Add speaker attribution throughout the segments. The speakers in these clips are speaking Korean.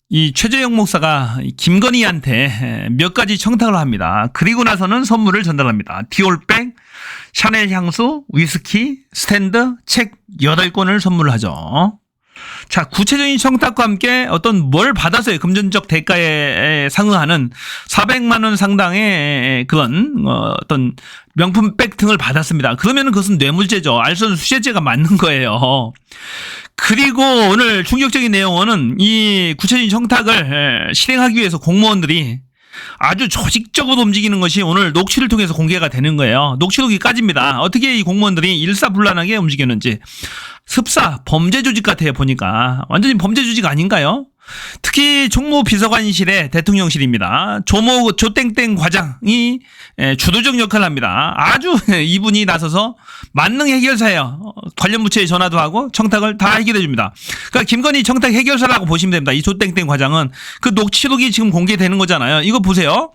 Speaker 1: 이 최재형 목사가 김건희한테 몇 가지 청탁을 합니다. 그리고 나서는 선물을 전달합니다. 디올백, 샤넬 향수, 위스키, 스탠드, 책 8권을 선물하죠. 자, 구체적인 청탁과 함께 어떤 뭘 받았어요. 금전적 대가에 상응하는 400만 원 상당의 그런 어떤 명품백 등을 받았습니다. 그러면 그것은 뇌물죄죠. 알선 수재죄가 맞는 거예요. 그리고 오늘 충격적인 내용은 이 구체적인 청탁을 실행하기 위해서 공무원들이 아주 조직적으로 움직이는 것이 오늘 녹취를 통해서 공개가 되는 거예요. 녹취록이 까집니다. 어떻게 이 공무원들이 일사불란하게 움직였는지. 습사 범죄 조직 같아요. 보니까 완전히 범죄 조직 아닌가요? 특히 총무비서관실의 대통령실입니다. 조땡땡 과장이 주도적 역할을 합니다. 아주 이분이 나서서 만능 해결사예요. 관련 부처에 전화도 하고 청탁을 다 해결해 줍니다. 그러니까 김건희 청탁 해결사라고 보시면 됩니다. 이 조땡땡 과장은 그 녹취록이 지금 공개되는 거잖아요. 이거 보세요.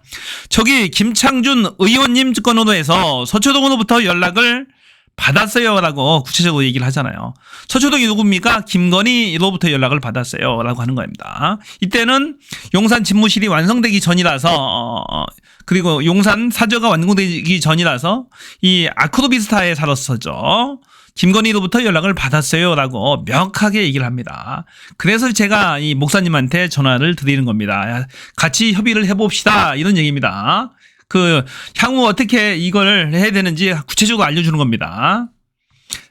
Speaker 1: 저기 김창준 의원님 건으로 해서 서초동 의원으로부터 연락을 받았어요 라고 구체적으로 얘기를 하잖아요. 서초동이 누굽니까? 김건희로부터 연락을 받았어요 라고 하는 겁니다. 이때는 용산 집무실이 완성되기 전이라서 그리고 용산 사저가 완공되기 전이라서 이 아크로비스타에 살았었죠. 김건희로부터 연락을 받았어요 라고 명확하게 얘기를 합니다. 그래서 제가 이 목사님한테 전화를 드리는 겁니다. 같이 협의를 해봅시다 이런 얘기입니다. 그 향후 어떻게 이걸 해야 되는지 구체적으로 알려주는 겁니다.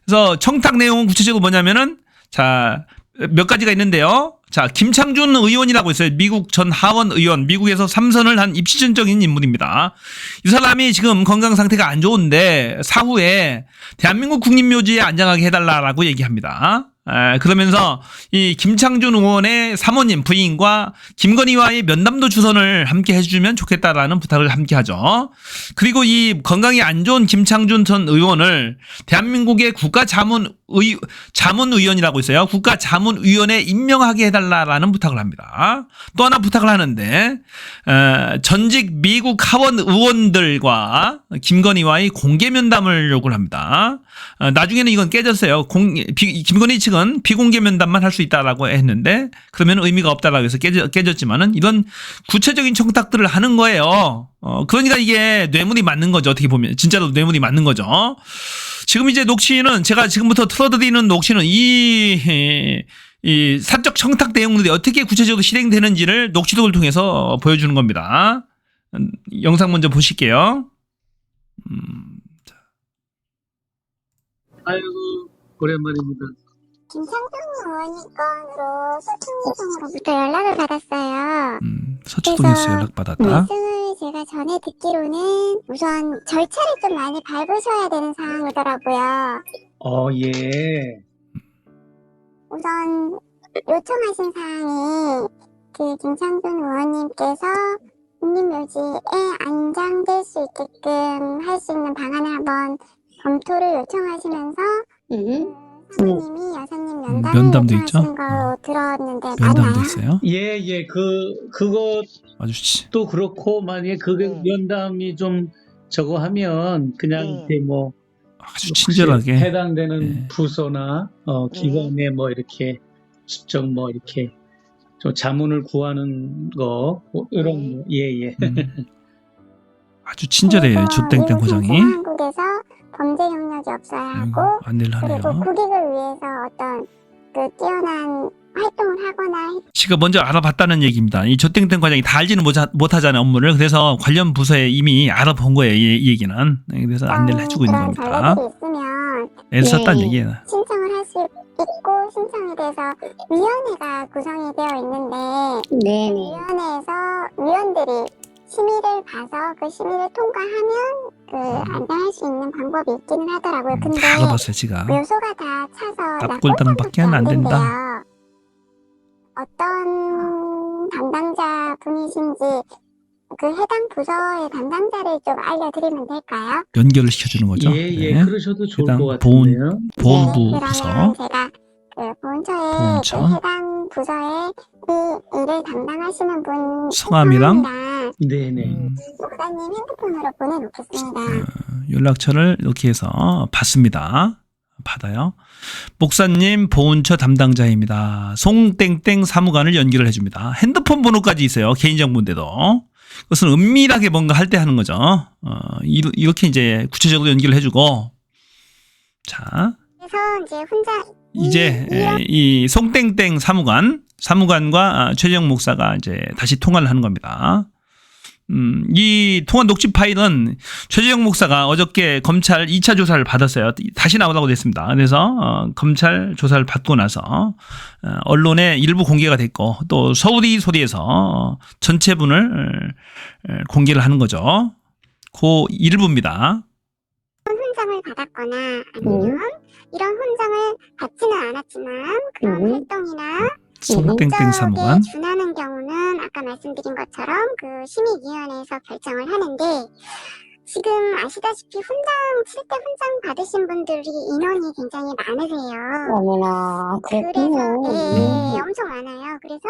Speaker 1: 그래서 청탁 내용은 구체적으로 뭐냐면은 자, 몇 가지가 있는데요. 자, 김창준 의원이라고 있어요. 미국 전 하원 의원, 미국에서 3선을 한 입시전적인 인물입니다. 이 사람이 지금 건강 상태가 안 좋은데 사후에 대한민국 국립묘지에 안장하게 해달라라고 얘기합니다. 그러면서 이 김창준 의원의 사모님 부인과 김건희와의 면담도 주선을 함께 해주면 좋겠다라는 부탁을 함께 하죠. 그리고 이 건강이 안 좋은 김창준 전 의원을 대한민국의 자문위원이라고 있어요. 국가자문위원회 임명하게 해달라라는 부탁을 합니다. 또 하나 부탁을 하는데 전직 미국 하원 의원들과 김건희와의 공개 면담을 요구를 합니다. 나중에는 이건 깨졌어요. 김건희 측은 비공개 면담만 할 수 있다라고 했는데 그러면 의미가 없다라고 해서 깨졌지만은 이런 구체적인 청탁들을 하는 거예요. 그러니까 이게 뇌물이 맞는 거죠. 어떻게 보면 진짜로 뇌물이 맞는 거죠. 지금 이제 녹취는 제가 지금부터 틀어드리는 녹취는 이 사적 청탁 내용들이 어떻게 구체적으로 실행되는지를 녹취록을 통해서 보여주는 겁니다. 영상 먼저 보실게요.
Speaker 2: 아이고 오랜만입니다.
Speaker 3: 김창준 의원님 건으로 서초동으로부터 연락을 받았어요.
Speaker 1: 서초동에서 연락받았다.
Speaker 3: 말씀을 제가 전에 듣기로는 우선 절차를 좀 많이 밟으셔야 되는 상황이더라고요.
Speaker 2: 예.
Speaker 3: 우선 요청하신 사항이 그 김창준 의원님께서 국립묘지에 안장될 수 있게끔 할 수 있는 방안을 한번 검토를 요청하시면서 사모님이 여사님
Speaker 1: 면담도
Speaker 3: 요청하시는
Speaker 1: 있죠?
Speaker 3: 걸로 들었는데
Speaker 1: 면담도
Speaker 3: 맞나요?
Speaker 1: 있어요.
Speaker 2: 예. 그것도
Speaker 1: 아주씨.
Speaker 2: 그렇고 만약에 그게 면담이 좀 저거 하면 그냥 이렇게 뭐
Speaker 1: 아주 친절하게.
Speaker 2: 해당되는 부서나 기관에 뭐 이렇게 직접 뭐 이렇게 좀 자문을 구하는 거 이런 거. 예.
Speaker 1: 아주 친절해요. 조땡땡 고장이.
Speaker 3: 한국에서 범죄 경력이 없어야 하고
Speaker 1: 안내를 하네요.
Speaker 3: 그리고 국익을 위해서 어떤 그 뛰어난 활동을 하거나
Speaker 1: 씨가 먼저 알아봤다는 얘기입니다. 이 조땡땡 과장이 다 알지는 못하잖아요, 업무를. 그래서 관련 부서에 이미 알아본 거예요, 이 얘기는. 그래서 안내를 해주고 있는
Speaker 3: 그런
Speaker 1: 겁니다.
Speaker 3: 전례들이 있으면
Speaker 1: 애를 썼다는 얘기예요.
Speaker 3: 신청을 할 수 있고 신청이 돼서 위원회가 구성이 되어 있는데 위원회에서 위원들이 심의를 봐서 그 심의를 통과하면 그 안장할 수 있는 방법이 있기는 하더라고요. 근데
Speaker 1: 다 알아봤어요, 지가.
Speaker 3: 묘소가 다 차서
Speaker 1: 납골당밖에 안 된다.
Speaker 3: 어떤 담당자 분이신지 그 해당 부서의 담당자를 좀 알려드리면 될까요?
Speaker 1: 연결을 시켜주는 거죠.
Speaker 2: 예.
Speaker 1: 네.
Speaker 2: 그러셔도 좋을
Speaker 1: 해당
Speaker 2: 것 같은데요.
Speaker 1: 보훈부
Speaker 3: 그러면
Speaker 1: 부서.
Speaker 3: 제가 그 보훈처에
Speaker 1: 보훈처.
Speaker 3: 그 해당 부서에 이 일을 담당하시는 분
Speaker 1: 성함이랑
Speaker 2: 네네.
Speaker 3: 목사님 핸드폰으로 보내놓겠습니다.
Speaker 1: 연락처를 이렇게 해서 받습니다. 받아요. 목사님 보훈처 담당자입니다. 송땡땡 사무관을 연결을 해줍니다. 핸드폰 번호까지 있어요. 개인정보인데도. 그것은 은밀하게 뭔가 할 때 하는 거죠. 이렇게 이제 구체적으로 연결을 해주고. 자.
Speaker 3: 그래서 이제 혼자
Speaker 1: 이제 이 송땡땡 사무관과 최재형 목사가 이제 다시 통화를 하는 겁니다. 이 통화 녹취 파일은 최재형 목사가 어저께 검찰 2차 조사를 받았어요. 다시 나오라고 됐습니다. 그래서 검찰 조사를 받고 나서 언론에 일부 공개가 됐고 또 서울이 소리에서 전체분을 공개를 하는 거죠. 그 일부입니다.
Speaker 3: 훈장을 받았거나 아니면 이런 훈장을 받지는 않았지만 그런 활동이나
Speaker 1: 송땡땡 사무관.
Speaker 3: 목적에 준하는 경우는 아까 말씀드린 것처럼 그 심의위원회에서 결정을 하는데 지금 아시다시피 훈장 7대 훈장 받으신 분들이 인원이 굉장히 많으세요.
Speaker 4: 어머나,
Speaker 3: 그래서
Speaker 4: 그렇군요.
Speaker 3: 엄청 많아요. 그래서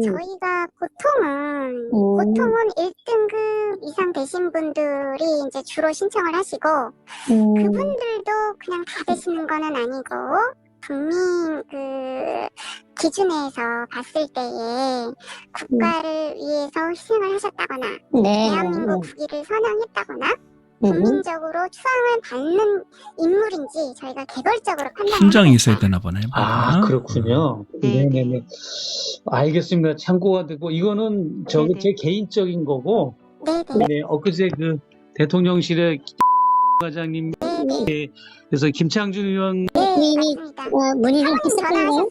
Speaker 3: 저희가 보통은 1등급 이상 되신 분들이 이제 주로 신청을 하시고 그분들도 그냥 다 되시는 거는 아니고 국민 그 기준에서 봤을 때에 국가를 위해서 희생을 하셨다거나
Speaker 4: 네.
Speaker 3: 대한민국 국기를 선양했다거나 국민적으로 추앙을 받는 인물인지 저희가 개별적으로 판단을
Speaker 1: 훈장이
Speaker 3: 하고
Speaker 1: 있어야 되나 보네.
Speaker 2: 아, 그렇군요. 네네네. 알겠습니다. 참고가 되고, 이거는 제 개인적인 거고,
Speaker 3: 네네.
Speaker 2: 네, 엊그제 그 대통령실의 과장님, 그래서 김창준 의원,
Speaker 4: 이미
Speaker 3: 맞습니다.
Speaker 4: 문의를
Speaker 3: 사모님
Speaker 4: 했었거든요.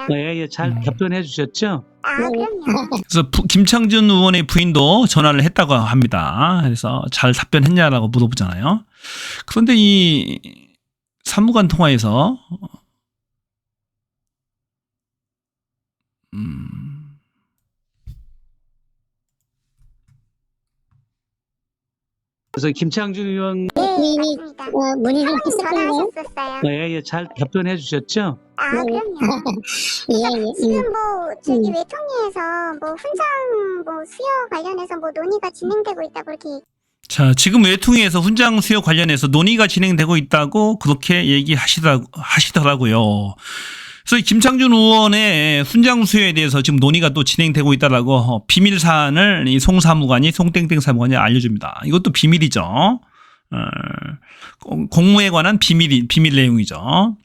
Speaker 3: 전화하셨었어요.
Speaker 2: 잘 답변해 주셨죠?
Speaker 3: 아, 그럼요.
Speaker 1: 그래서 김창준 의원의 부인도 전화를 했다고 합니다. 그래서 잘 답변했냐라고 물어보잖아요. 그런데 이 사무관 통화에서
Speaker 2: 그래서 김창준 의원,
Speaker 4: 이미
Speaker 3: 맞습니다.
Speaker 4: 문의를
Speaker 3: 사모님
Speaker 4: 했었거든요.
Speaker 3: 전화하셨었어요.
Speaker 2: 잘 답변해 주셨죠?
Speaker 3: 아, 그럼요. 지금 뭐 저기 외통위에서 뭐 훈장 뭐 수여 관련해서 뭐 논의가 진행되고 있다고 이렇게
Speaker 1: 자, 지금 외통위에서 훈장 수여 관련해서 논의가 진행되고 있다고 그렇게 하시더라고요. 그래서 이 김창준 의원의 훈장 수여에 대해서 지금 논의가 또 진행되고 있다라고 비밀 사안을 이 송땡땡 사무관이 알려줍니다. 이것도 비밀이죠. 공무에 관한 비밀 내용이죠.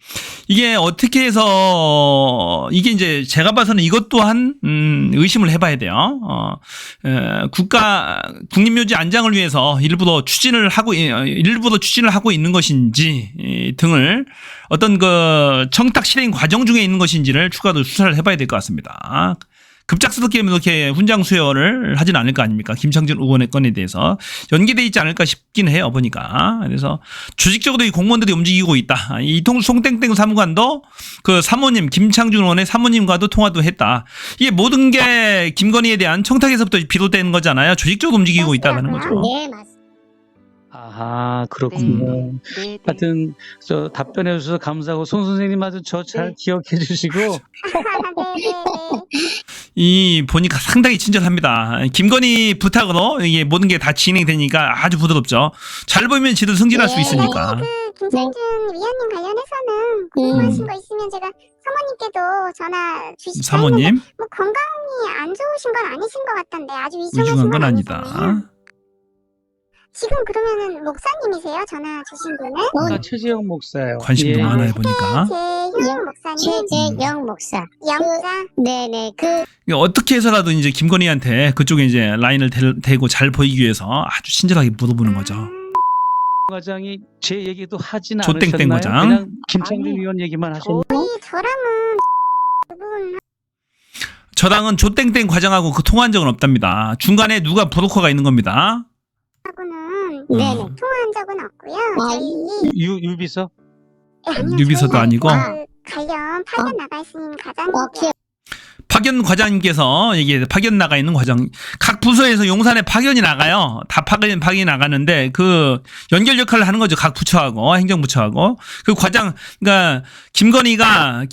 Speaker 1: 이게 어떻게 해서 이게 이제 제가 봐서는 이것 또한 의심을 해봐야 돼요. 국립묘지 안장을 위해서 일부러 추진을 하고 있는 것인지 등을 어떤 그 청탁 실행 과정 중에 있는 것인지를 추가로 수사를 해봐야 될 것 같습니다. 급작스럽게 이렇게 훈장 수여를 하진 않을 거 아닙니까? 김창준 의원의 건에 대해서 연계되어 있지 않을까 싶긴 해요, 보니까. 그래서 조직적으로 이 공무원들이 움직이고 있다. 이 송땡땡 사무관도 그 사모님, 김창준 의원의 사모님과도 통화도 했다. 이게 모든 게 김건희에 대한 청탁에서부터 비롯되는 거잖아요. 조직적으로 움직이고 있다는 거죠.
Speaker 4: 네, 맞습니다.
Speaker 2: 아하, 그렇군요.
Speaker 5: 네.
Speaker 2: 하여튼, 답변해 주셔서 감사하고, 송 선생님한테 저 잘 기억해 주시고,
Speaker 3: 네네네.
Speaker 1: 이 보니까 상당히 친절합니다. 김건희 부탁으로 이게 모든 게 다 진행되니까 아주 부드럽죠. 잘 보이면 지들 승진할 수 있으니까.
Speaker 3: 그 김창준 위원님 관련해서는 궁금하신 거 있으면 제가 사모님께도 전화 주시고
Speaker 1: 사모님
Speaker 3: 뭐 건강이 안 좋으신 건 아니신 것 같던데 아주
Speaker 1: 위중한
Speaker 3: 위중하신
Speaker 1: 건
Speaker 3: 아니시네요.
Speaker 1: 아니다.
Speaker 3: 지금 그러면은 목사님이세요? 전화 주신 분은?
Speaker 2: 최재형 목사요.
Speaker 1: 관심도
Speaker 2: 예.
Speaker 1: 많아요, 보니까.
Speaker 3: 최형 목사님.
Speaker 4: 최재영 목사.
Speaker 3: 영자.
Speaker 4: 네네.
Speaker 1: 이게 어떻게 해서라도 이제 김건희한테 그쪽에 이제 라인을 대고 잘 보이기 위해서 아주 친절하게 물어보는 거죠.
Speaker 2: 과장이 제 얘기도 하진
Speaker 1: 조땡땡
Speaker 2: 않으셨나요?
Speaker 1: 과장.
Speaker 2: 그냥 김창준 의원 얘기만 하셨나요?
Speaker 3: 저랑은 그분
Speaker 1: 저랑은 조땡땡 과장하고 그 통화한 적은 없답니다. 중간에 누가 브로커가 있는 겁니다.
Speaker 3: 하고는
Speaker 4: 네네.
Speaker 3: 통화한 적은 없고요.
Speaker 4: 아,
Speaker 3: 저희
Speaker 2: 유비서?
Speaker 3: 아니요,
Speaker 1: 유비서도
Speaker 3: 저희가
Speaker 1: 아니고?
Speaker 3: 그 관련 파견 나가 있으신 과장님께
Speaker 4: 오케이.
Speaker 1: 파견 과장님께서 이게 파견 나가 있는 과장, 각 부서에서 용산에 파견이 나가요. 다 파견이 나가는데 그 연결 역할을 하는 거죠. 각 부처하고 행정부처하고 그 과장, 그러니까 김건희가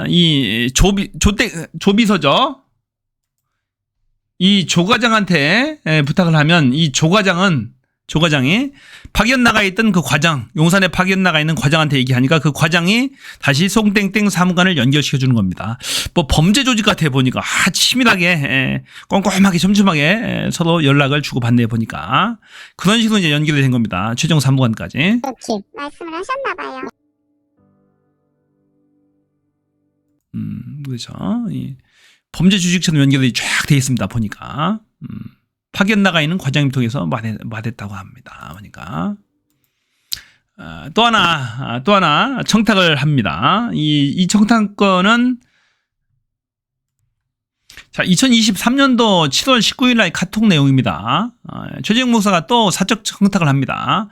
Speaker 1: 이 조비서죠. 이 조 과장한테 부탁을 하면 이 조 과장은 조 과장이 파견 나가 있던 그 과장, 용산에 파견 나가 있는 과장한테 얘기하니까 그 과장이 다시 송땡땡 사무관을 연결시켜 주는 겁니다. 뭐 범죄 조직 같아 보니까 치밀하게 꼼꼼하게 촘촘하게 서로 연락을 주고받네 보니까 그런 식으로 이제 연결이 된 겁니다. 최종 사무관까지.
Speaker 4: 그렇지.
Speaker 3: 말씀을 하셨나 봐요.
Speaker 1: 그렇죠. 이 범죄 조직처럼 연결이 쫙 돼 있습니다. 보니까 파견 나가 있는 과장님 통해서 말했다고 합니다. 보니까 또 하나 청탁을 합니다. 이 청탁건은 자 2023년도 7월 19일 날 카톡 내용입니다. 최재형 목사가 또 사적 청탁을 합니다.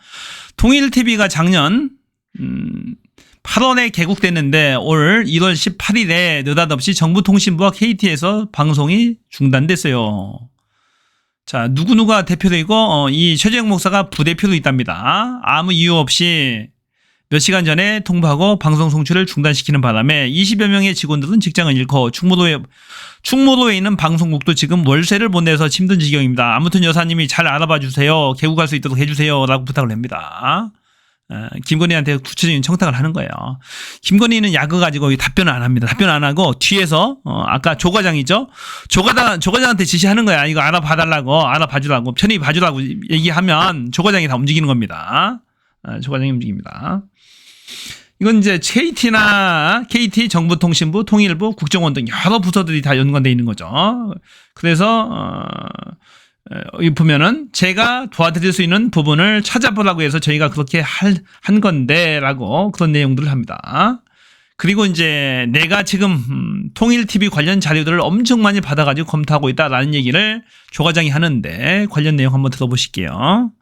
Speaker 1: 통일TV가 작년 8월에 개국됐는데 올 1월 18일에 느닷없이 정부통신부와 KT에서 방송이 중단됐어요. 자, 누구누가 대표되고 이 최재형 목사가 부대표도 있답니다. 아무 이유 없이 몇 시간 전에 통보하고 방송 송출을 중단시키는 바람에 20여 명의 직원들은 직장을 잃고 충무로에 있는 방송국도 지금 월세를 못 내서 힘든 지경입니다. 아무튼 여사님이 잘 알아봐 주세요. 개국할 수 있도록 해주세요. 라고 부탁을 합니다. 김건희한테 구체적인 청탁을 하는 거예요. 김건희는 약을 가지고 답변을 안 합니다. 답변 안 하고 뒤에서 아까 조 과장이죠. 조 과장한테 지시하는 거야. 이거 알아봐달라고, 알아봐주라고, 편히 봐주라고 얘기하면 조 과장이 다 움직이는 겁니다. 조 과장이 움직입니다. 이건 이제 KT, 정부통신부, 통일부, 국정원 등 여러 부서들이 다 연관되어 있는 거죠. 그래서 여기 보면은 제가 도와드릴 수 있는 부분을 찾아보라고 해서 저희가 그렇게 한 건데 라고 그런 내용들을 합니다. 그리고 이제 내가 지금 통일TV 관련 자료들을 엄청 많이 받아가지고 검토하고 있다라는 얘기를 조 과장이 하는데 관련 내용 한번 들어보실게요.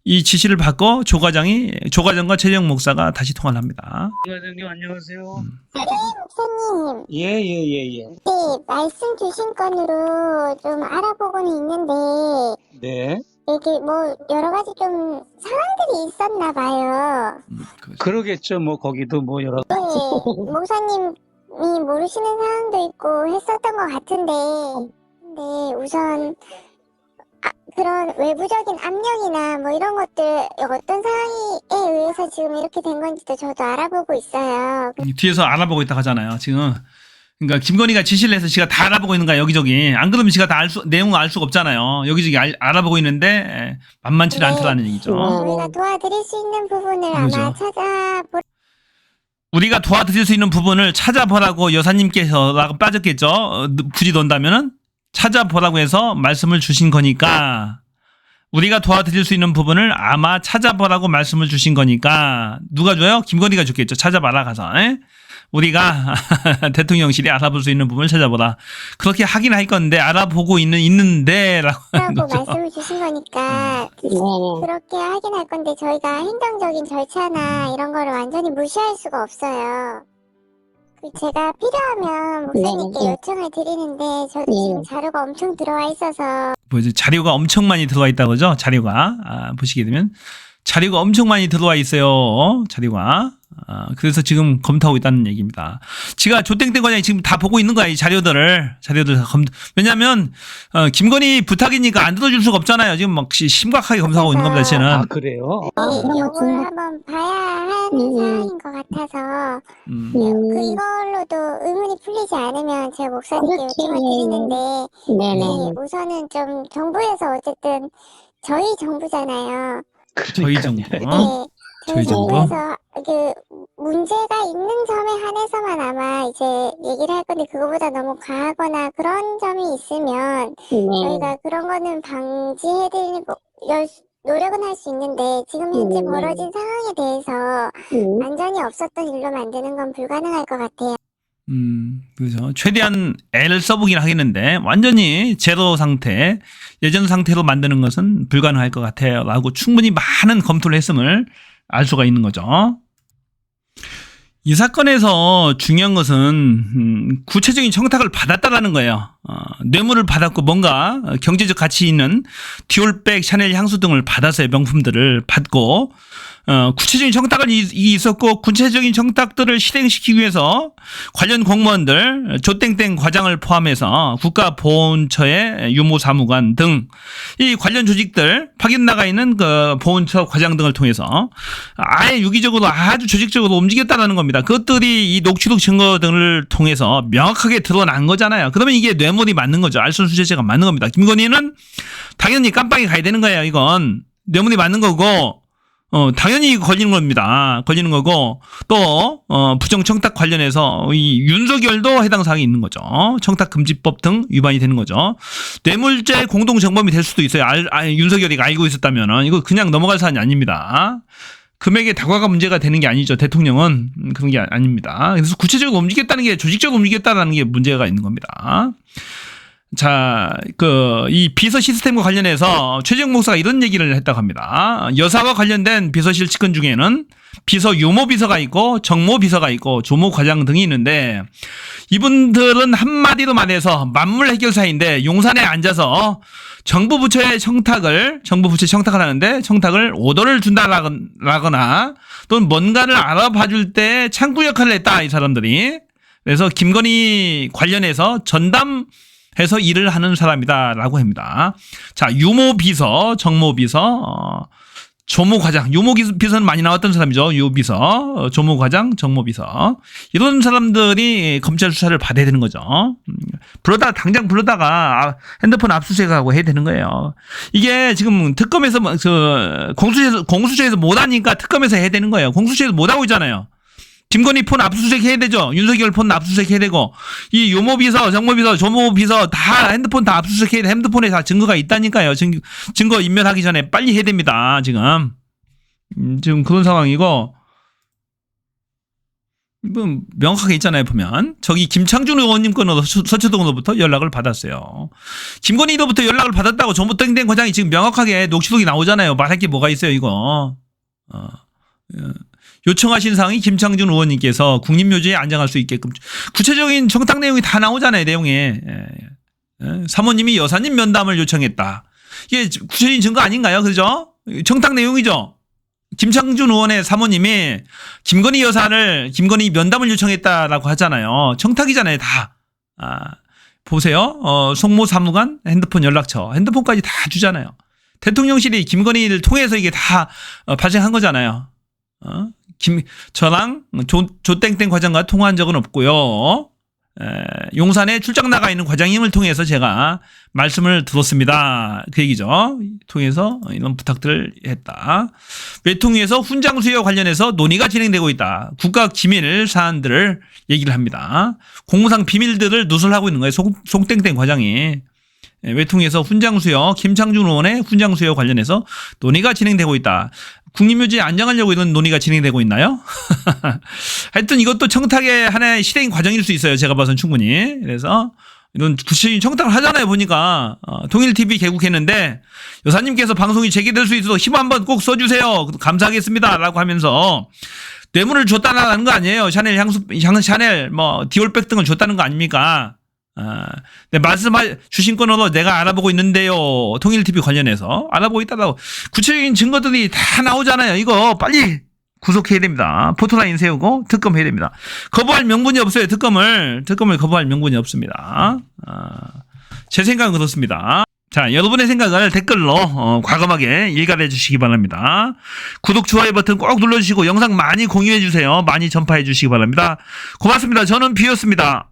Speaker 1: 이 지시를 받고 조 과장과 최재형 목사가 다시 통화를 합니다.
Speaker 2: 과장님 안녕하세요.
Speaker 3: 네, 목사님.
Speaker 2: 예.
Speaker 3: 네, 말씀 주신 건으로 좀 알아보고는 있는데,
Speaker 2: 네.
Speaker 3: 이게 뭐 여러 가지 좀 상황들이 있었나 봐요.
Speaker 2: 그러겠죠. 뭐 거기도 뭐 여러
Speaker 3: 네, 목사님이 모르시는 상황도 있고 했었던 것 같은데, 근데 우선 그런 외부적인 압력이나 뭐 이런 것들 어떤 상황에 의해서 지금 이렇게 된 건지도 저도 알아보고 있어요.
Speaker 1: 뒤에서 알아보고 있다 하잖아요. 지금 그러니까 김건희가 지시를 해서 지가 다 알아보고 있는 거야. 여기저기. 안 그러면 지가 다 내용을 알 수가 없잖아요. 여기저기 알아보고 있는데 만만치는
Speaker 3: 네.
Speaker 1: 않다라는 얘기죠.
Speaker 3: 우리가 도와드릴 수 있는 부분을
Speaker 1: 그렇죠.
Speaker 3: 아마 찾아보.
Speaker 1: 우리가 도와드릴 수 있는 부분을 찾아보라고 여사님께서 빠졌겠죠. 굳이 논다면은 찾아보라고 해서 말씀을 주신 거니까 우리가 도와드릴 수 있는 부분을 아마 찾아보라고 말씀을 주신 거니까 누가 줘요? 김건희가 줬겠죠. 찾아봐라 가서. 우리가 대통령실이 알아볼 수 있는 부분을 찾아보라. 그렇게 하긴 할 건데 알아보고 있는데 라고 하는
Speaker 3: 라고
Speaker 1: 거죠.
Speaker 3: 말씀을 주신 거니까 그렇게 하긴 할 건데 저희가 행정적인 절차나 이런 거를 완전히 무시할 수가 없어요. 제가 필요하면 목사님께 요청을 드리는데 저도 지금 자료가 엄청 들어와 있어서
Speaker 1: 뭐지? 자료가 엄청 많이 들어와 있다고 그러죠? 자료가 보시게 되면 자료가 엄청 많이 들어와 있어요. 자료가. 그래서 지금 검토하고 있다는 얘기입니다. 지가 조땡땡 과장이 지금 다 보고 있는 거야. 이 자료들 다 왜냐면 김건희 부탁이니까 안 들어줄 수가 없잖아요. 지금 막 심각하게 검사하고 있는 겁니다. 쟤는.
Speaker 2: 아 그래요?
Speaker 3: 이걸 한번 봐야 하는 상황인 것 같아서 이걸로도 의문이 풀리지 않으면 제가 목사님께 요청을 드리는데 우선은 좀 정부에서 어쨌든 저희 정부잖아요.
Speaker 1: 저희 정부.
Speaker 3: 네,
Speaker 1: 저희 정부?
Speaker 3: 정부에서 그 문제가 있는 점에 한해서만 아마 이제 얘기를 할 건데 그거보다 너무 과하거나 그런 점이 있으면 저희가 그런 거는 방지해드리고 노력은 할 수 있는데 지금 현재 벌어진 상황에 대해서 완전히 없었던 일로 만드는 건 불가능할 것 같아요.
Speaker 1: 그죠. 최대한 애를 써보긴 하겠는데 완전히 제로 상태, 예전 상태로 만드는 것은 불가능할 것 같아요. 라고 충분히 많은 검토를 했음을 알 수가 있는 거죠. 이 사건에서 중요한 것은 구체적인 청탁을 받았다라는 거예요. 뇌물을 받았고 뭔가 경제적 가치 있는 디올백, 샤넬 향수 등을 받았어요. 명품들을 받고 구체적인 청탁이 있었고 구체적인 청탁들을 실행시키기 위해서 관련 공무원들 조땡땡 과장을 포함해서 국가보훈처의 유모사무관 등 이 관련 조직들 파견 나가 있는 그 보훈처 과장 등을 통해서 아예 유기적으로 아주 조직적으로 움직였다는 겁니다. 그것들이 이 녹취록 증거 등을 통해서 명확하게 드러난 거잖아요. 그러면 이게 뇌물이 맞는 거죠. 알선수재죄가 맞는 겁니다. 김건희는 당연히 깜빵에 가야 되는 거예요. 이건 뇌물이 맞는 거고 당연히 걸리는 겁니다. 걸리는 거고, 또, 부정청탁 관련해서 이 윤석열도 해당 사항이 있는 거죠. 청탁금지법 등 위반이 되는 거죠. 뇌물죄 공동정범이 될 수도 있어요. 윤석열이 알고 있었다면은. 이거 그냥 넘어갈 사안이 아닙니다. 금액의 다과가 문제가 되는 게 아니죠. 대통령은 그런 게 아닙니다. 그래서 구체적으로 움직였다는 게, 조직적으로 움직였다는 게 문제가 있는 겁니다. 자, 이 비서 시스템과 관련해서 최재형 목사가 이런 얘기를 했다고 합니다. 여사와 관련된 비서실 측근 중에는 비서 유모 비서가 있고 정모 비서가 있고 조모 과장 등이 있는데 이분들은 한마디로 말해서 만물 해결사인데 용산에 앉아서 정부 부처의 청탁을 하는데 청탁을 오더를 준다라거나 또는 뭔가를 알아봐 줄 때 창구 역할을 했다, 이 사람들이. 그래서 김건희 관련해서 전담해서 일을 하는 사람이다라고 합니다. 자, 유모 비서, 정모 비서, 조모 과장, 유모 비서는 많이 나왔던 사람이죠. 유 비서, 조모 과장, 정모 비서. 이런 사람들이 검찰 수사를 받아야 되는 거죠. 당장 불러다가 핸드폰 압수수색하고 해야 되는 거예요. 이게 지금 특검에서, 공수처에서 못하니까 특검에서 해야 되는 거예요. 공수처에서 못하고 있잖아요. 김건희 폰 압수수색 해야 되죠. 윤석열 폰 압수수색 해야 되고, 이 유모비서, 정모비서, 조모비서 다 핸드폰 다 압수수색 해야 돼. 핸드폰에 다 증거가 있다니까요. 증거 인멸하기 전에 빨리 해야 됩니다. 지금 그런 상황이고, 명확하게 있잖아요. 보면 저기 김창준 의원님 건으로 서초동으로부터 연락을 받았어요. 김건희로부터 연락을 받았다고 조모땡땡 과장이 지금 명확하게 녹취록이 나오잖아요. 말할 게 뭐가 있어요, 이거. 요청하신 사항이 김창준 의원님께서 국립묘지에 안장할 수 있게끔 구체적인 청탁 내용이 다 나오잖아요. 내용에. 사모님이 여사님 면담을 요청했다. 이게 구체적인 증거 아닌가요? 그죠? 청탁 내용이죠. 김창준 의원의 사모님이 김건희 면담을 요청했다라고 하잖아요. 청탁이잖아요. 다. 보세요. 송모 사무관 핸드폰 연락처 핸드폰까지 다 주잖아요. 대통령실이 김건희를 통해서 이게 다 발생한 거잖아요. 저랑 조땡땡 과장과 통화한 적은 없고요. 용산에 출장 나가 있는 과장님을 통해서 제가 말씀을 들었습니다. 그 얘기죠. 통해서 이런 부탁들을 했다. 외통위에서 훈장 수여 관련해서 논의가 진행되고 있다. 국가 기밀 사안들을 얘기를 합니다. 공무상 비밀들을 누설하고 있는 거예요. 송땡땡 과장이. 외통위에서 훈장 수여, 김창준 의원의 훈장 수여 관련해서 논의가 진행되고 있다. 국립묘지에 안장하려고 이런 논의가 진행되고 있나요? 하여튼 이것도 청탁의 하나의 실행 과정일 수 있어요. 제가 봐서는 충분히. 그래서 이런 구체적인 청탁을 하잖아요. 보니까 통일TV 개국했는데 여사님께서 방송이 재개될 수 있어서 힘 한번 꼭 써주세요. 감사하겠습니다. 라고 하면서 뇌물을 줬다는 거 아니에요. 샤넬 샤넬 디올백 등을 줬다는 거 아닙니까? 네, 주신 건으로 내가 알아보고 있는데요. 통일TV 관련해서 알아보고 있다라고 구체적인 증거들이 다 나오잖아요. 이거 빨리 구속해야 됩니다. 포토라인 세우고 특검해야 됩니다. 거부할 명분이 없어요. 특검을 거부할 명분이 없습니다. 제 생각은 그렇습니다. 자, 여러분의 생각을 댓글로 과감하게 일갈해 주시기 바랍니다. 구독, 좋아요 버튼 꼭 눌러주시고 영상 많이 공유해 주세요. 많이 전파해 주시기 바랍니다. 고맙습니다. 저는 뷰였습니다.